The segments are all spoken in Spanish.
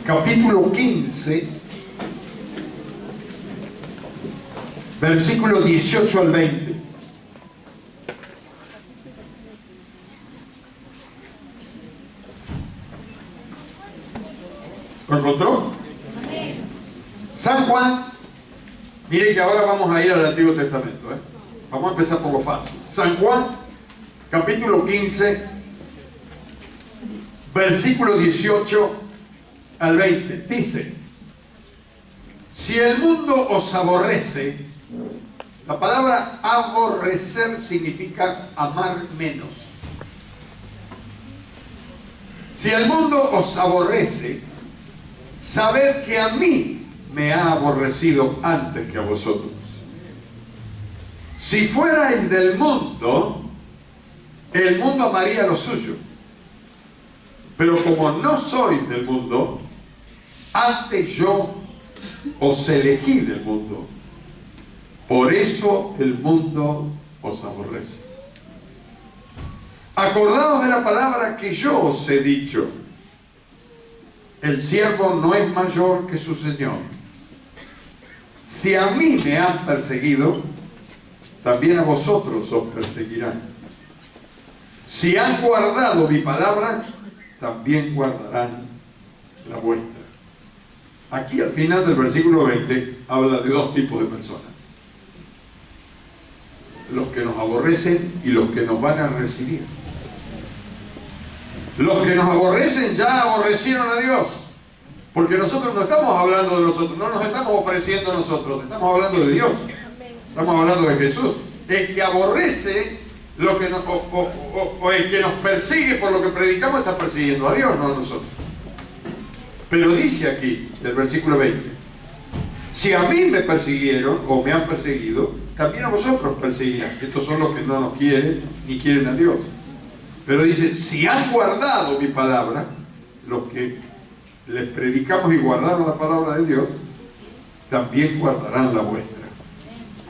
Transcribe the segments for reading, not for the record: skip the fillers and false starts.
capítulo 15, versículo 18 al 20. ¿Lo encontró? San Juan, miren que ahora vamos a ir al Antiguo Testamento, ¿eh? Vamos a empezar por lo fácil. San Juan, capítulo 15, versículo 18 al 20. Dice: si el mundo os aborrece, la palabra aborrecer significa amar menos. Si el mundo os aborrece, sabed que a mí me ha aborrecido antes que a vosotros. Si fuerais del mundo, el mundo amaría lo suyo. Pero como no sois del mundo, antes yo os elegí del mundo. Por eso el mundo os aborrece. Acordaos de la palabra que yo os he dicho: el siervo no es mayor que su señor. Si a mí me han perseguido, también a vosotros os perseguirán. Si han guardado mi palabra, también guardarán la vuestra. Aquí al final del versículo 20 habla de dos tipos de personas: los que nos aborrecen y los que nos van a recibir. Los que nos aborrecen ya aborrecieron a Dios, porque nosotros no estamos hablando de nosotros, no nos estamos ofreciendo a nosotros, estamos hablando de Dios, estamos hablando de Jesús. El que aborrece lo que nos, o el que nos persigue por lo que predicamos está persiguiendo a Dios, no a nosotros. Pero dice aquí, del versículo 20: si a mí me persiguieron o me han perseguido, también a vosotros perseguirán. Estos son los que no nos quieren ni quieren a Dios. Pero dice: si han guardado mi palabra, los que les predicamos y guardaron la palabra de Dios, también guardarán la vuestra.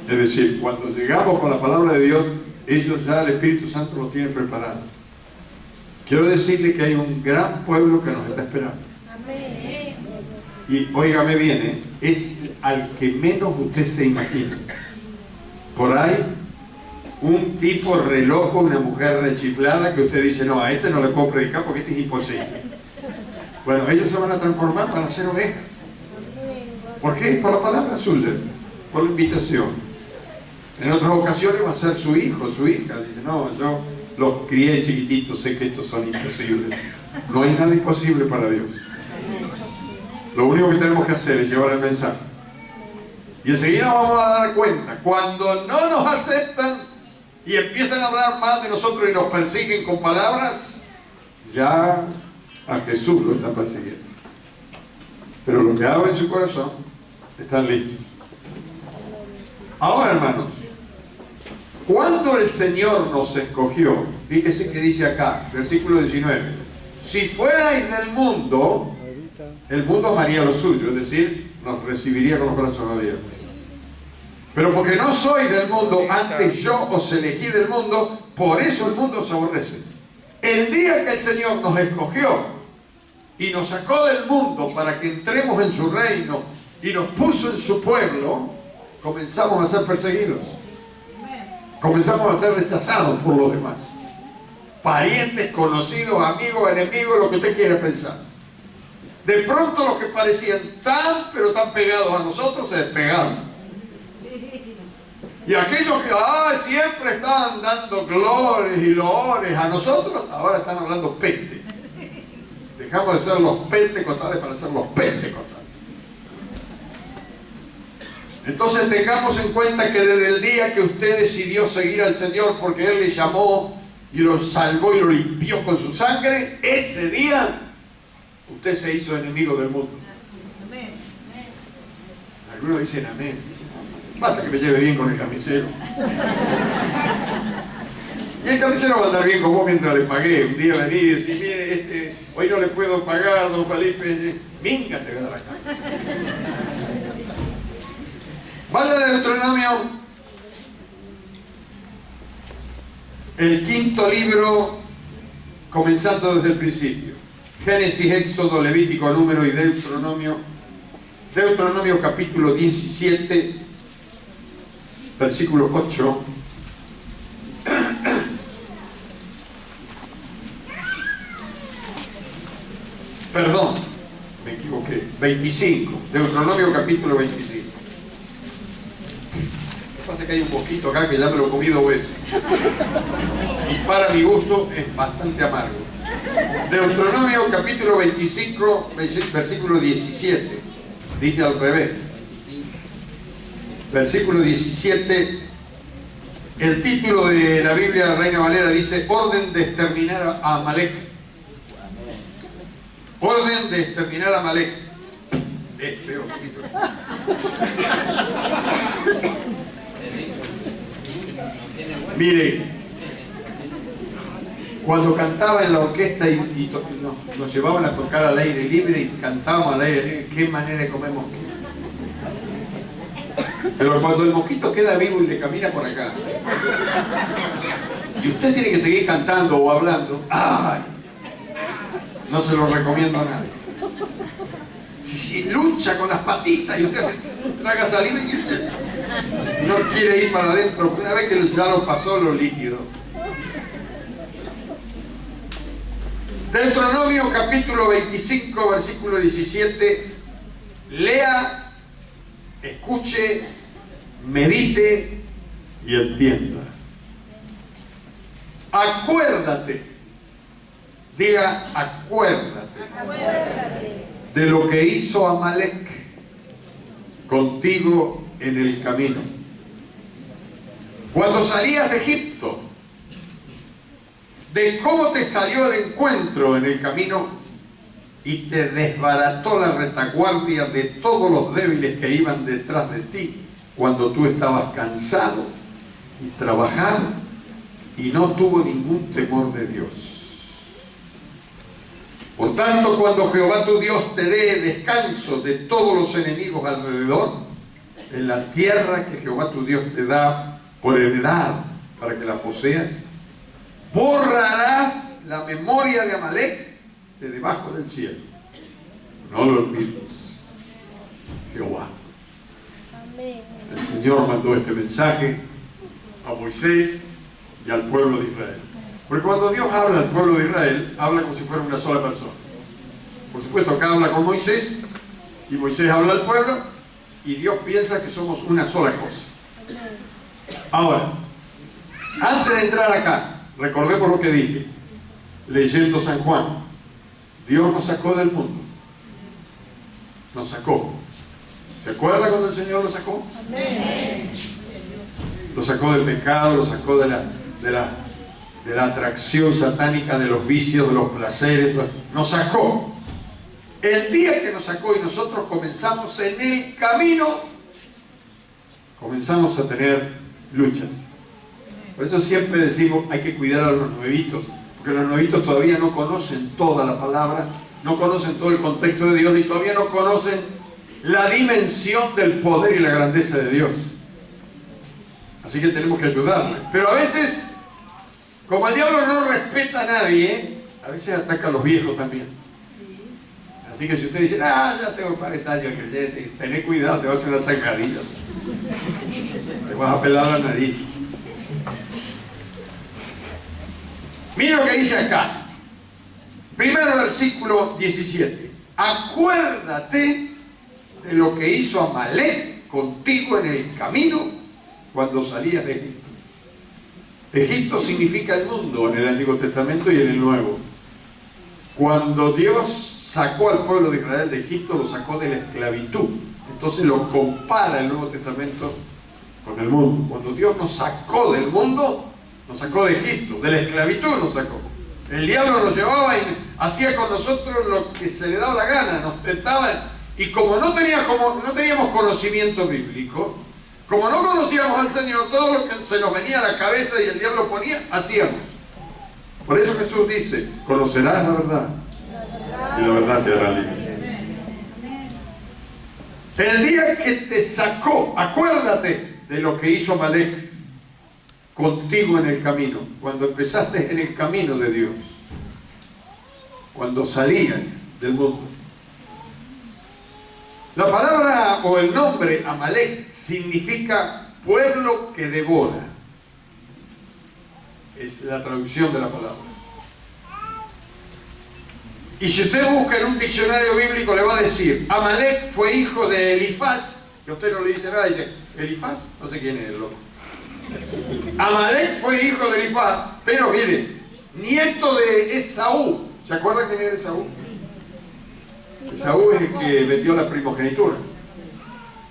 Es decir, cuando llegamos con la palabra de Dios, ellos ya el Espíritu Santo lo tienen preparado. Quiero decirle que hay un gran pueblo que nos está esperando. Y óigame bien, ¿eh? Es al que menos usted se imagina. Por ahí, un tipo re loco, una mujer rechiflada, que usted dice: no, a este no le puedo predicar porque este es imposible. Bueno, ellos se van a transformar para ser ovejas. ¿Por qué? Por la palabra suya, por la invitación. En otras ocasiones va a ser su hijo, su hija. Dice: no, yo los crié chiquititos, sé que estos son imposibles. No hay nada imposible para Dios. Lo único que tenemos que hacer es llevar el mensaje. Y enseguida vamos a dar cuenta, cuando no nos aceptan y empiezan a hablar mal de nosotros y nos persiguen con palabras, ya a Jesús lo están persiguiendo. Pero los que abren su corazón están listos. Ahora, hermanos, cuando el Señor nos escogió, fíjese que dice acá, versículo 19: si fuerais del mundo, el mundo amaría lo suyo, es decir, nos recibiría con los brazos abiertos. Pero porque no soy del mundo, antes yo os elegí del mundo, por eso el mundo os aborrece. El día que el Señor nos escogió y nos sacó del mundo para que entremos en su reino y nos puso en su pueblo, comenzamos a ser perseguidos. Comenzamos a ser rechazados por los demás. Parientes, conocidos, amigos, enemigos, lo que usted quiera pensar. De pronto los que parecían tan, pero tan pegados a nosotros se despegaron. Y aquellos que siempre estaban dando glorias y loores a nosotros, ahora están hablando pestes. Dejamos de ser los pentecostales para ser los pentecostales. Entonces tengamos en cuenta que desde el día que usted decidió seguir al Señor porque Él le llamó y lo salvó y lo limpió con su sangre, ese día usted se hizo enemigo del mundo. Algunos dicen amén. Basta que me lleve bien con el carnicero. Y el carnicero va a andar bien con vos mientras le pagué. Un día venir y decir: mire, hoy no le puedo pagar, don Felipe. Minga te voy a dar acá. Vaya de Deuteronomio, el 5.º libro, comenzando desde el principio. Génesis, Éxodo, Levítico, Número y Deuteronomio. Deuteronomio capítulo 17, versículo 8. Perdón, me equivoqué. 25. Deuteronomio capítulo 25. Lo que pasa es que hay un poquito acá que ya me lo he comido 2 veces. Y para mi gusto es bastante amargo. Deuteronomio capítulo 25, versículo 17. Dice al revés. Versículo 17. El título de la Biblia Reina Valera dice: orden de exterminar a Amalek. Orden de exterminar a Amalek. Veo un poquito. Mire, cuando cantaba en la orquesta y nos llevaban a tocar al aire libre y cantábamos al aire libre, qué manera de comer mosquito. Pero cuando el mosquito queda vivo y le camina por acá, y usted tiene que seguir cantando o hablando, ¡ay! No se lo recomiendo a nadie. Si lucha con las patitas y usted traga saliva y usted no quiere ir para adentro, una vez que ya lo pasó lo líquido. Deuteronomio capítulo 25, versículo 17. Lea, escuche, medite y entienda. Acuérdate. Diga, acuérdate de lo que hizo Amalek contigo en el camino. Cuando salías de Egipto, de cómo te salió el encuentro en el camino y te desbarató la retaguardia de todos los débiles que iban detrás de ti cuando tú estabas cansado y trabajado y no tuvo ningún temor de Dios. Por tanto, cuando Jehová tu Dios te dé descanso de todos los enemigos alrededor, en la tierra que Jehová tu Dios te da por heredad para que la poseas, borrarás la memoria de Amalek de debajo del cielo. No lo olvides, Jehová. El Señor mandó este mensaje a Moisés y al pueblo de Israel. Porque cuando Dios habla al pueblo de Israel, habla como si fuera una sola persona. Por supuesto, acá habla con Moisés, y Moisés habla al pueblo, y Dios piensa que somos una sola cosa. Ahora, antes de entrar acá, recordemos lo que dije, leyendo San Juan. Dios nos sacó del mundo. Nos sacó. ¿Se acuerda cuando el Señor lo sacó? Amén. Lo sacó del pecado, lo sacó de la atracción satánica, de los vicios, de los placeres. Nos sacó. El día que nos sacó y nosotros comenzamos en el camino, comenzamos a tener luchas. Por eso siempre decimos, hay que cuidar a los nuevitos, porque los nuevitos todavía no conocen toda la palabra, no conocen todo el contexto de Dios y todavía no conocen la dimensión del poder y la grandeza de Dios. Así que tenemos que ayudarles. Pero a veces, como el diablo no respeta a nadie, a veces ataca a los viejos también. Así que si usted dice, ya tengo 40 años creyente, tené cuidado, te vas a hacer una zancadilla. Te vas a pelar la nariz. Mira lo que dice acá. Primero versículo 17. Acuérdate de lo que hizo Amalek contigo en el camino cuando salías de Egipto. Egipto significa el mundo en el Antiguo Testamento y en el Nuevo. Cuando Dios sacó al pueblo de Israel de Egipto, lo sacó de la esclavitud. Entonces lo compara el Nuevo Testamento con el mundo. Cuando Dios nos sacó del mundo, nos sacó de Egipto, de la esclavitud nos sacó. El diablo nos llevaba y hacía con nosotros lo que se le daba la gana, nos tentaba. Y como no teníamos conocimiento bíblico, como no conocíamos al Señor, todo lo que se nos venía a la cabeza y el diablo ponía, hacíamos. Por eso Jesús dice, conocerás la verdad y la verdad te hará libre. El día que te sacó, acuérdate de lo que hizo Amalek contigo en el camino, cuando empezaste en el camino de Dios. cuando salías del mundo. La palabra o el nombre Amalek significa pueblo que devora. Es la traducción de la palabra. Y si usted busca en un diccionario bíblico, le va a decir: Amalek fue hijo de Elifaz. Y a usted no le dice nada, dice: ¿Elifaz? No sé quién es el loco. Amalek fue hijo de Elifaz, pero miren, nieto de Esaú. ¿Se acuerdan quién era Esaú? Esaú es el que vendió la primogenitura.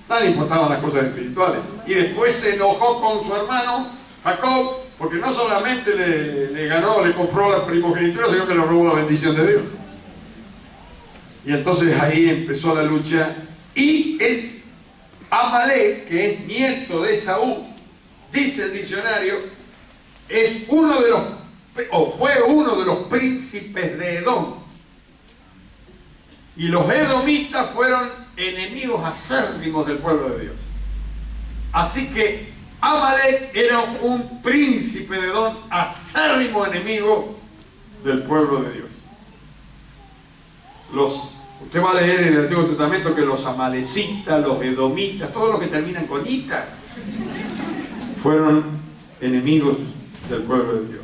Tan importaban las cosas espirituales. Y después se enojó con su hermano Jacob, porque no solamente le ganó, le compró la primogenitura, sino que le robó la bendición de Dios. Y entonces ahí empezó la lucha. Y es Amalek, que es nieto de Esaú, dice el diccionario, es uno de los, o fue uno de los príncipes de Edom. Y los edomitas fueron enemigos acérrimos del pueblo de Dios. Así que Amalek era un príncipe de Edom, acérrimo enemigo del pueblo de Dios. Usted va a leer en el Antiguo Testamento que los amalecitas, los edomitas, todos los que terminan con ita, fueron enemigos del pueblo de Dios.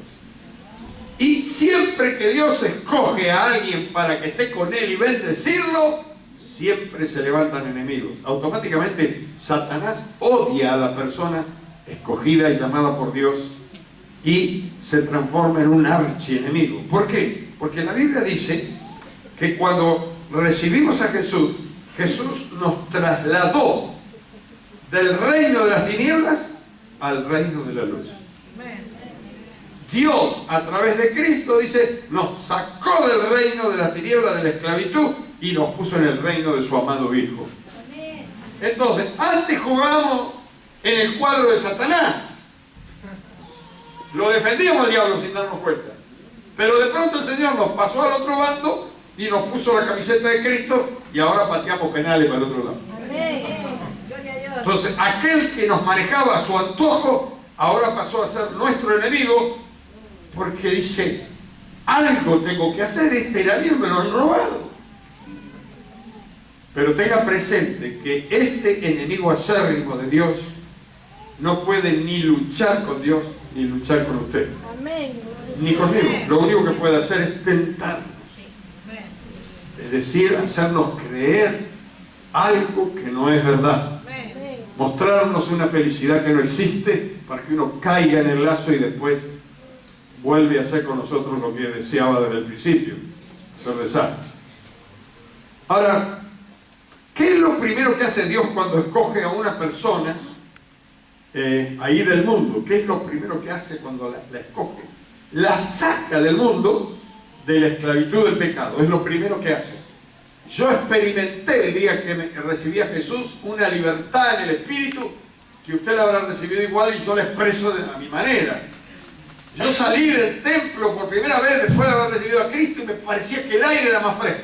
Y siempre que Dios escoge a alguien para que esté con él y bendecirlo, siempre se levantan enemigos. Automáticamente Satanás odia a la persona escogida y llamada por Dios y se transforma en un archienemigo. ¿Por qué? Porque la Biblia dice que cuando recibimos a Jesús, Jesús nos trasladó del reino de las tinieblas al reino de la luz. Dios, a través de Cristo, dice, nos sacó del reino de la tiniebla, de la esclavitud, y nos puso en el reino de su amado Hijo. Entonces, antes jugábamos en el cuadro de Satanás. Lo defendíamos al diablo sin darnos cuenta. Pero de pronto el Señor nos pasó al otro bando y nos puso la camiseta de Cristo y ahora pateamos penales para el otro lado. Entonces, aquel que nos manejaba a su antojo, ahora pasó a ser nuestro enemigo, porque dice, algo tengo que hacer, este era mío, me lo han robado. Pero tenga presente que este enemigo acérrimo de Dios no puede ni luchar con Dios, ni luchar con usted. Ni conmigo. Lo único que puede hacer es tentarnos. Es decir, hacernos creer algo que no es verdad. Mostrarnos una felicidad que no existe para que uno caiga en el lazo y después vuelve a hacer con nosotros lo que deseaba desde el principio, ser desastre. Ahora, ¿qué es lo primero que hace Dios cuando escoge a una persona ahí del mundo? ¿Qué es lo primero que hace cuando la escoge? La saca del mundo de la esclavitud del pecado. Es lo primero que hace. Yo experimenté el día que recibí a Jesús una libertad en el espíritu que usted la habrá recibido igual y yo la expreso a mi manera. Yo salí del templo por primera vez después de haber recibido a Cristo y me parecía que el aire era más fresco.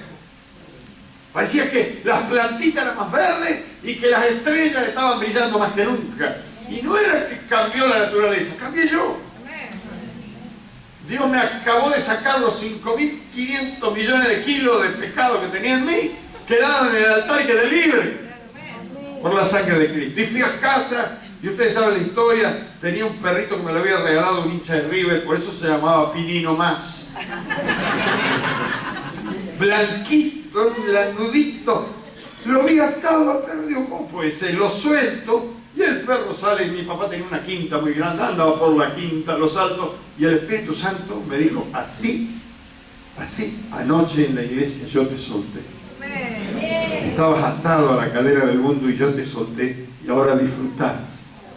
Parecía que las plantitas eran más verdes y que las estrellas estaban brillando más que nunca. Y no era que cambió la naturaleza, cambié yo. Dios me acabó de sacar los 5.500 millones de kilos de pecado que tenía en mí, quedaron en el altar y quedé libre por la sangre de Cristo. Y fui a casa, y ustedes saben la historia, tenía un perrito que me lo había regalado un hincha de River, por eso se llamaba Pinino Más. Blanquito, blandudito, lo vi atado, pero digo, ¿cómo puede ser? Lo suelto. Y el perro sale, y mi papá tenía una quinta muy grande, andaba por la quinta, los saltos, y el Espíritu Santo me dijo, así, anoche en la iglesia yo te solté. Estabas atado a la cadena del mundo y yo te solté, y ahora disfrutás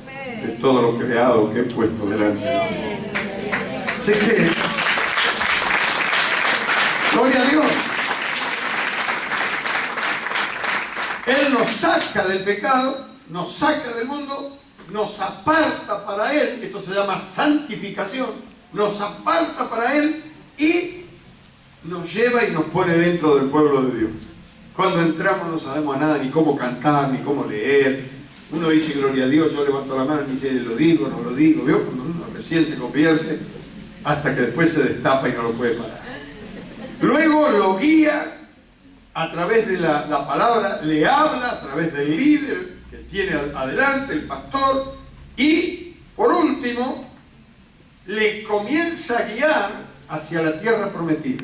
de todo lo creado que he puesto delante de ti. Así que, gloria a Dios. Él nos saca del pecado, nos saca del mundo, nos aparta para Él, esto se llama santificación, nos aparta para Él y nos lleva y nos pone dentro del pueblo de Dios. Cuando entramos no sabemos nada, ni cómo cantar, ni cómo leer. Uno dice gloria a Dios, yo levanto la mano y dice lo digo, no lo digo. ¿Vio? Cuando uno recién se convierte, hasta que después se destapa y no lo puede parar. Luego lo guía a través de la palabra, le habla a través del líder que tiene adelante, el pastor, y por último le comienza a guiar hacia la tierra prometida.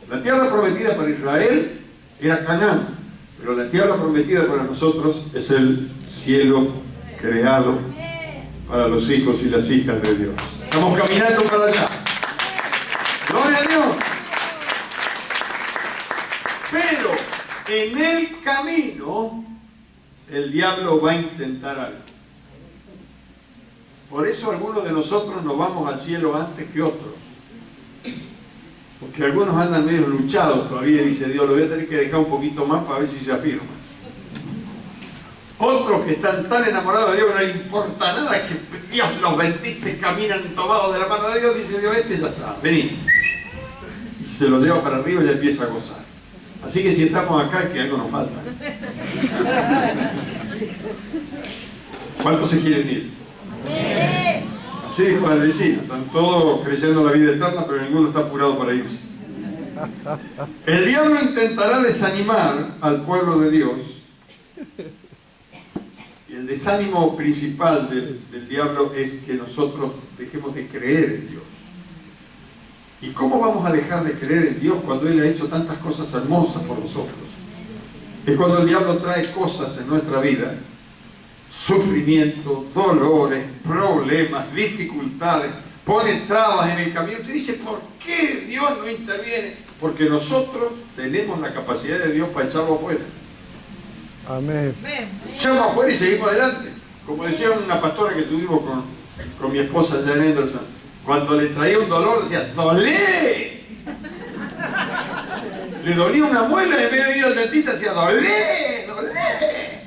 La tierra prometida para Israel era Canaán, pero la tierra prometida para nosotros es el cielo creado para los hijos y las hijas de Dios. Estamos caminando para allá. ¡Gloria a Dios! Pero en el camino el diablo va a intentar algo. Por eso algunos de nosotros nos vamos al cielo antes que otros. Porque algunos andan medio luchados todavía y dice Dios, lo voy a tener que dejar un poquito más para ver si se afirma. Otros que están tan enamorados de Dios que no les importa nada, que Dios los bendice, caminan tomados de la mano de Dios, dice Dios, este ya está, vení. Y se lo lleva para arriba y ya empieza a gozar. Así que si estamos acá es que algo nos falta. ¿Cuántos se quieren ir? Así dijo la vecina, están todos creyendo en la vida eterna, pero ninguno está apurado para irse. El diablo intentará desanimar al pueblo de Dios. Y el desánimo principal del diablo es que nosotros dejemos de creer en Dios. ¿Y cómo vamos a dejar de creer en Dios cuando Él ha hecho tantas cosas hermosas por nosotros? Es cuando el diablo trae cosas en nuestra vida, sufrimiento, dolores, problemas, dificultades, pone trabas en el camino. Usted dice, ¿por qué Dios no interviene? Porque nosotros tenemos la capacidad de Dios para echarlo afuera. Amén. Echamos afuera y seguimos adelante. Como decía una pastora que tuvimos con mi esposa Jan Anderson, cuando le traía un dolor decía, ¡dolé! Le dolía una muela y en vez de ir al dentista decía, ¡dolé! ¡dolé!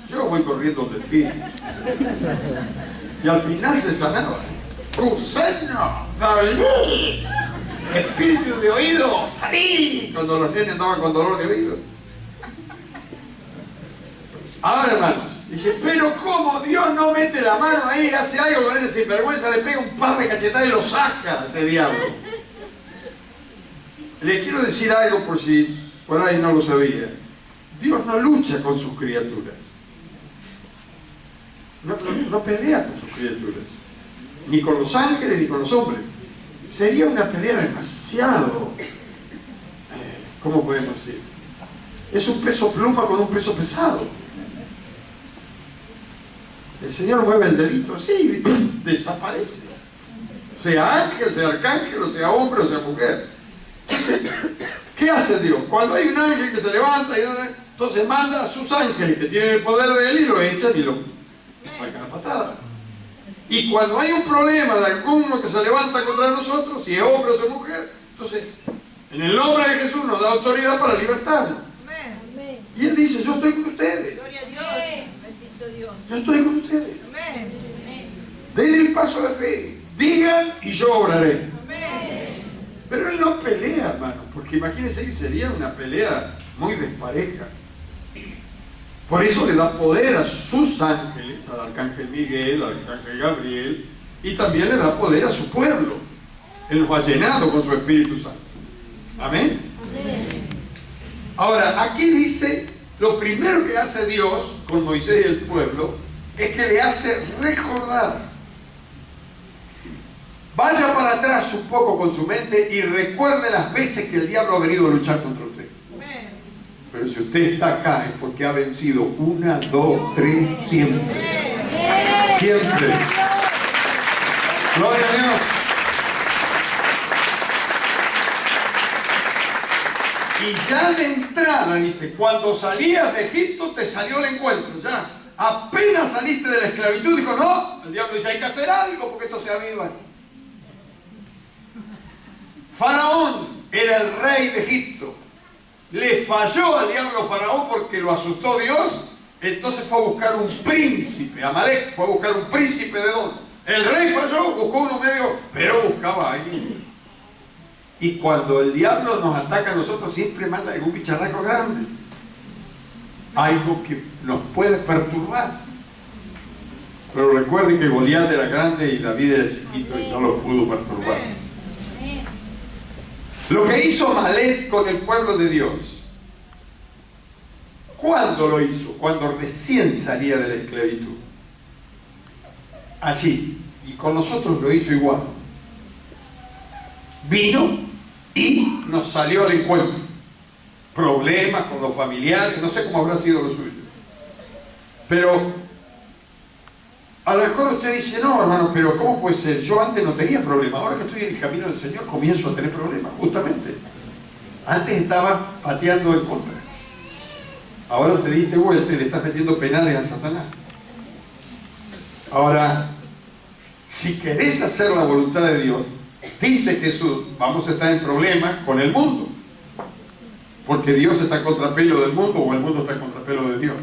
Yo voy corriendo al dentista. Y al final se sanaba. ¡Gusano! ¡dolé! ¡Espíritu de oído! ¡salí! Cuando los nenes andaban con dolor de oído. Ahora, hermanos, dice, pero ¿cómo Dios no mete la mano ahí, hace algo con ese sinvergüenza, le pega un par de cachetadas y lo saca de diablo? Le quiero decir algo por si por ahí no lo sabía. Dios no lucha con sus criaturas. No pelea con sus criaturas. Ni con los ángeles ni con los hombres. Sería una pelea demasiado... ¿cómo podemos decir? Es un peso pluma con un peso pesado. El Señor mueve el dedito así y desaparece. Sea ángel, sea arcángel, o sea hombre, o sea mujer. Entonces, ¿qué hace Dios? Cuando hay un ángel que se levanta, entonces manda a sus ángeles que tienen el poder de él y lo echan y lo sacan a patada. Y cuando hay un problema de alguno que se levanta contra nosotros, si es hombre o sea mujer, entonces, en el nombre de Jesús nos da autoridad para libertarnos. Y Él dice, yo estoy con ustedes. Gloria a Dios. Bendito Dios. Yo estoy con ustedes. Amén. Den el paso de fe. Digan y yo obraré. Amén. Pero Él no pelea, hermano, porque imagínense que sería una pelea muy despareja. Por eso le da poder a sus ángeles, al arcángel Miguel, al arcángel Gabriel, y también le da poder a su pueblo. Él los ha llenado con su Espíritu Santo. Amén. Amén. Ahora, aquí dice, lo primero que hace Dios con Moisés y el pueblo es que le hace recordar. Vaya para atrás un poco con su mente y recuerde las veces que el diablo ha venido a luchar contra usted. Amén. Pero si usted está acá es porque ha vencido 1, 2, 3, siempre. Siempre. Gloria a Dios. Y ya de entrada dice, cuando salías de Egipto te salió el encuentro. Ya apenas saliste de la esclavitud, dijo, no, el diablo dice, hay que hacer algo porque esto se aviva. Faraón era el rey de Egipto. Le falló al diablo Faraón porque lo asustó Dios. Entonces fue a buscar un príncipe. Amalek fue a buscar un príncipe de don. El rey falló, buscó uno medio, pero buscaba a alguien. Y cuando el diablo nos ataca a nosotros, siempre manda algún bicharraco grande. Algo que nos puede perturbar. Pero recuerden que Goliat era grande y David era chiquito y no lo pudo perturbar. Lo que hizo Amalek con el pueblo de Dios, ¿cuándo lo hizo? Cuando recién salía de la esclavitud. Allí. Y con nosotros lo hizo igual. Vino y nos salió al encuentro. Problemas con los familiares, no sé cómo habrá sido lo suyo. Pero a lo mejor usted dice, no, hermano, pero ¿cómo puede ser? Yo antes no tenía problemas. Ahora que estoy en el camino del Señor comienzo a tener problemas, justamente. Antes estaba pateando en contra. Ahora te diste vuelta y le estás metiendo penales a Satanás. Ahora, si querés hacer la voluntad de Dios, dice Jesús, vamos a estar en problemas con el mundo. Porque Dios está a contrapelo del mundo o el mundo está a contrapelo de Dios.